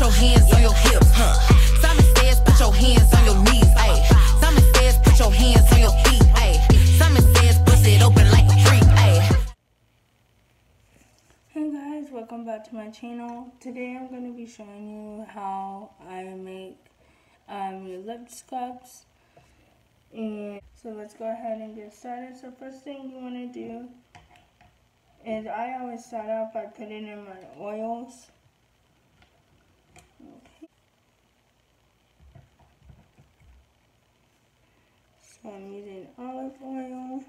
your hands on your hips. Simon says, put your hands on your knees. Ay. Simon says, put your hands on your feet. Ay. Simon says, bust it open like a freak. Ay. Hey guys, welcome back to my channel. Today I'm going to be showing you how I make your lip scrubs. And so let's go ahead and get started. So first thing you want to do is I always start off by putting in my oils. Okay. So I'm using olive oil.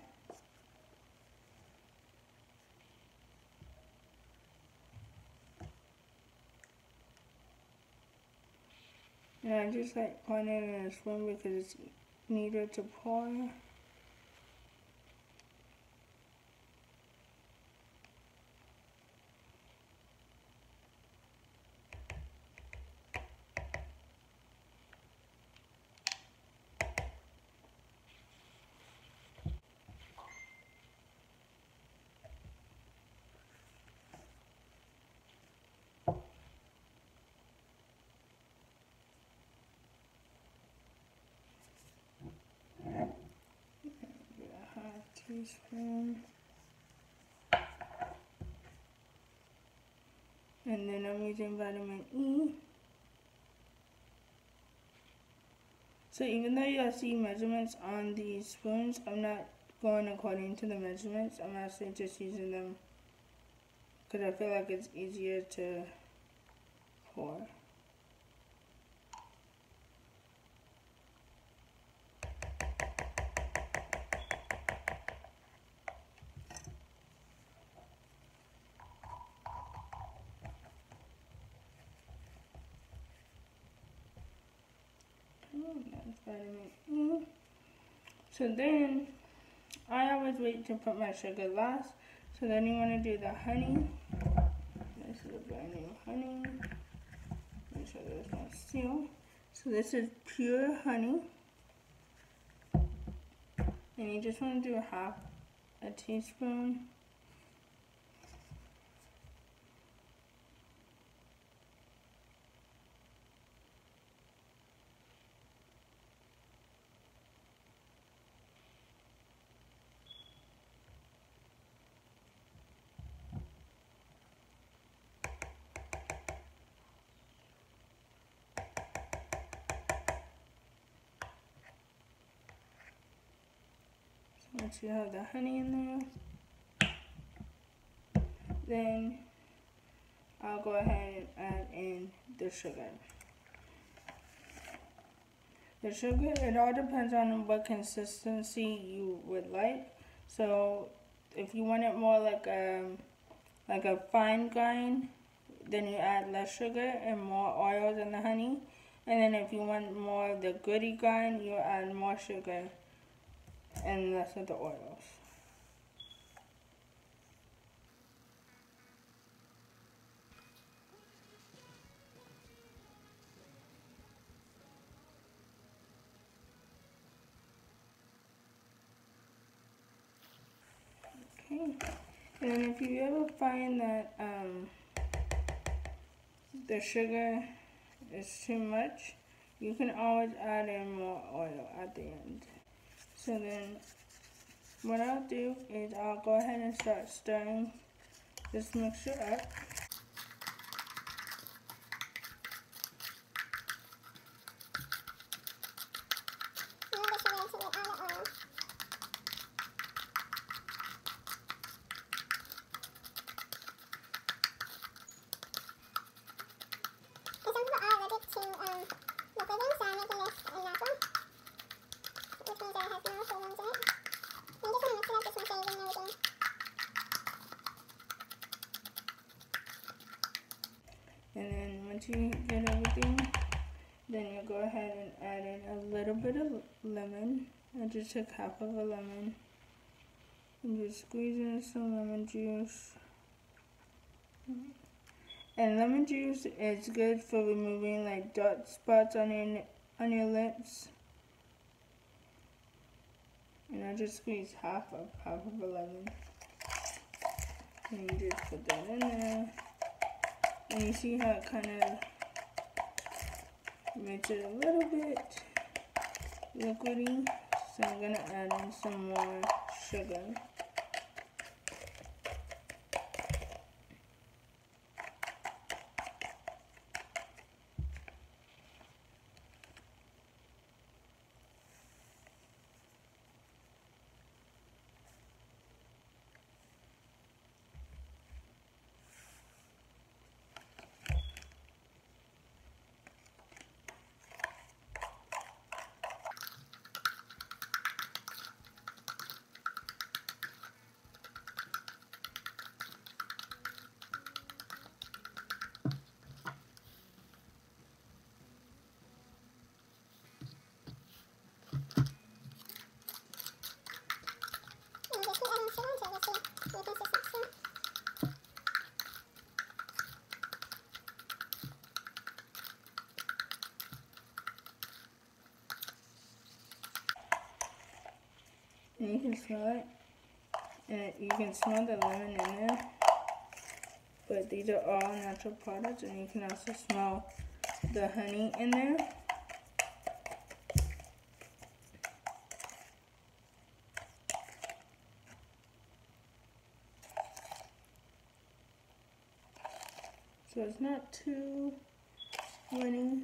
And I just like pouring it in a spoon because it's needed to pour. Teaspoon. And then I'm using vitamin E. So even though you'll see measurements on these spoons, I'm not going according to the measurements. I'm actually just using them because I feel like it's easier to pour. That's vitamin E. So then, I always wait to put my sugar last. So then you want to do the honey. This is a brand new honey. Make sure there's no seal. So this is pure honey. And you just want to do half a teaspoon. Once you have the honey in there, then I'll go ahead and add in the sugar. The sugar, it all depends on what consistency you would like. So if you want it more like a fine grind, then you add less sugar and more oils in the honey. And then if you want more of the gritty grind, you add more sugar and less of the oils. Okay, and then if you ever find that the sugar is too much, you can always add in more oil at the end. So then what I'll do is I'll go ahead and start stirring this mixture up. And then once you get everything, then you go ahead and add in a little bit of lemon. I just took half of a lemon and just squeeze in some lemon juice. And lemon juice is good for removing like dark spots on your lips. And I just squeezed half of a lemon. And you just put that in there. And you see how it kind of Makes it a little bit liquidy, so I'm gonna add in some more sugar. And you can smell it, and you can smell the lemon in there, but these are all natural products, and you can also smell the honey in there. So it's not too runny.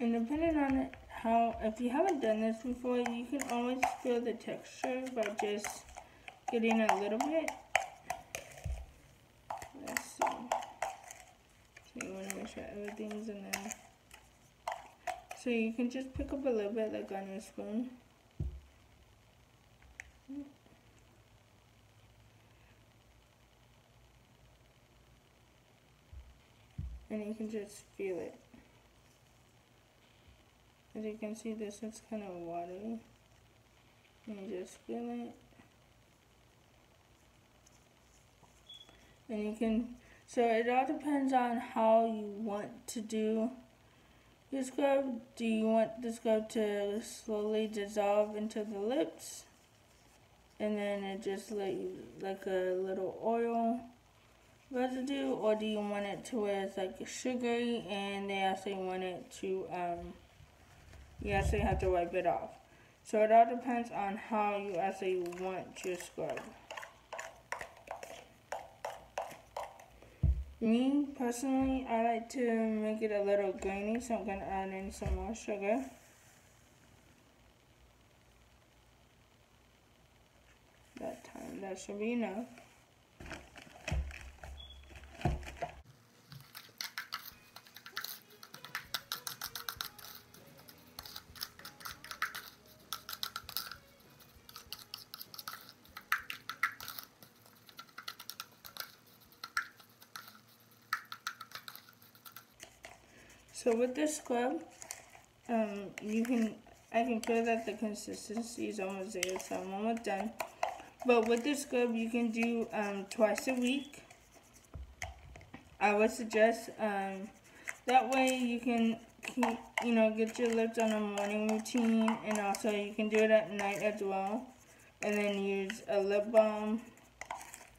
And depending on it, if you haven't done this before, you can always feel the texture by just getting a little bit. Let's see. So you want to make sure everything's in there. So you can just pick up a little bit like on your spoon. And you can just feel it. As you can see, this is kind of watery. And you just feel it. And you can, so it all depends on how you want to do your scrub. Do you want the scrub to slowly dissolve into the lips? And then it just like a little oil residue? Or do you want it to where it's like sugary and they actually want it to, you actually have to wipe it off. So it all depends on how you actually want your scrub. Me, personally, I like to make it a little grainy, so I'm going to add in some more sugar. That should be enough. So with this scrub, I can feel that the consistency is almost there, so I'm almost done. But with this scrub, you can do twice a week. I would suggest that way you can keep, get your lips on a morning routine, and also you can do it at night as well. And then use a lip balm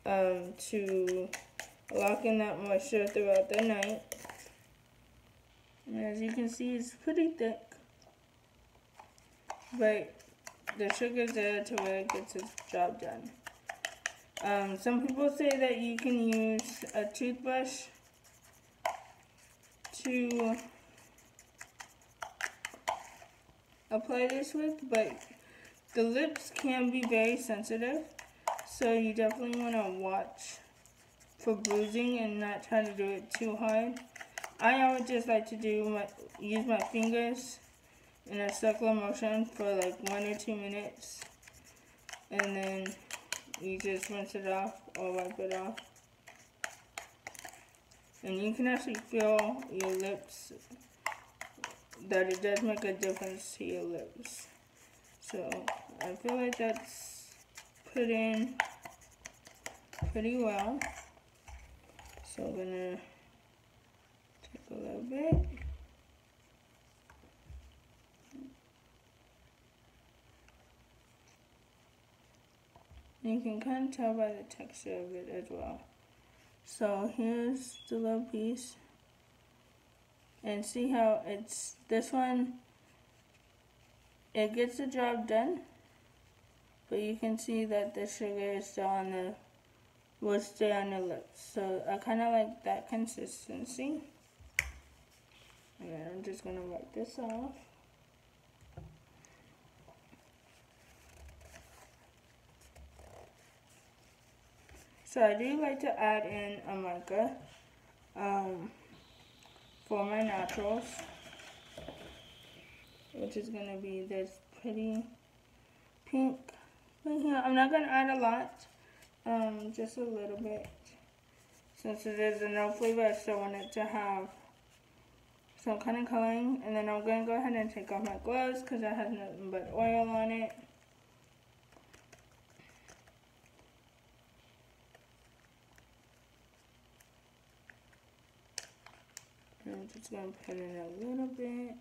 to lock in that moisture throughout the night. And as you can see, it's pretty thick, but the sugar's there to where it gets its job done. Some people say that you can use a toothbrush to apply this with, but the lips can be very sensitive, so you definitely want to watch for bruising and not try to do it too hard. I always just like to use my fingers in a circular motion for like 1 or 2 minutes, and then you just rinse it off or wipe it off. And you can actually feel your lips, that it does make a difference to your lips. So I feel like that's put in pretty well. So I'm gonna take a little bit. And you can kind of tell by the texture of it as well. So here's the little piece. And see how this one, it gets the job done, but you can see that the sugar is still will stay on the lips. So I kind of like that consistency. And then I'm just going to wipe this off. So I do like to add in a mica for my naturals, which is going to be this pretty pink right here. I'm not going to add a lot, just a little bit. Since it is a no flavor, I still want it to have some kind of coloring. And then I'm going to go ahead and take off my gloves because it has nothing but oil on it. I'm just going to put in a little bit.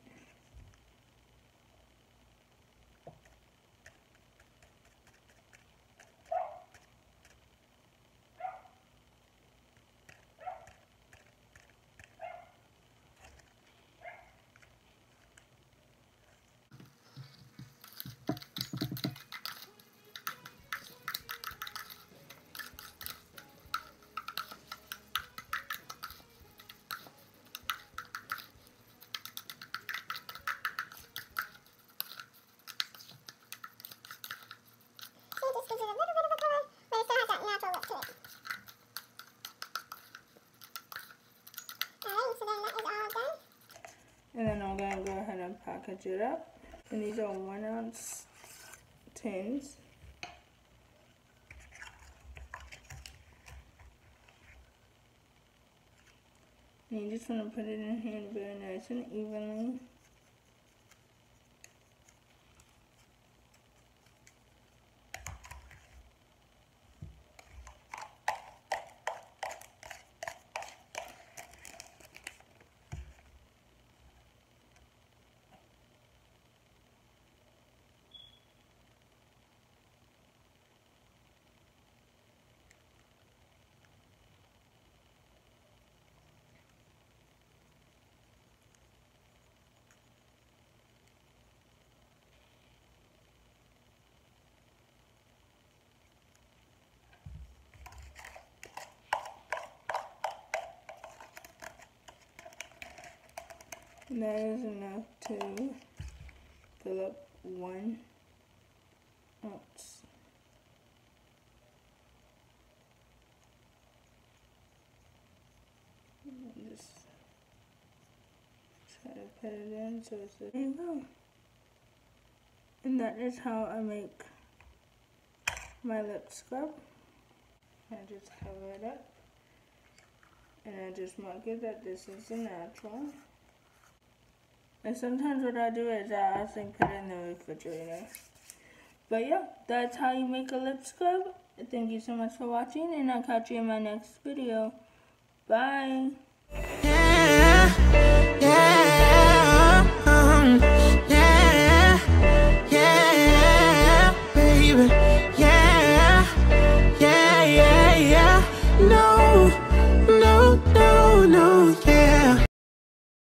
And then I'm going to go ahead and package it up. And these are 1 ounce tins. And you just want to put it in here very nice and evenly. And that is enough to fill up 1 ounce. Just try to put it in so it's there you go. And that is how I make my lip scrub. I just cover it up and I just mark it that this is the natural. And sometimes what I do is I also put it in the refrigerator. But yeah, that's how you make a lip scrub. Thank you so much for watching, and I'll catch you in my next video. Bye. Yeah, yeah.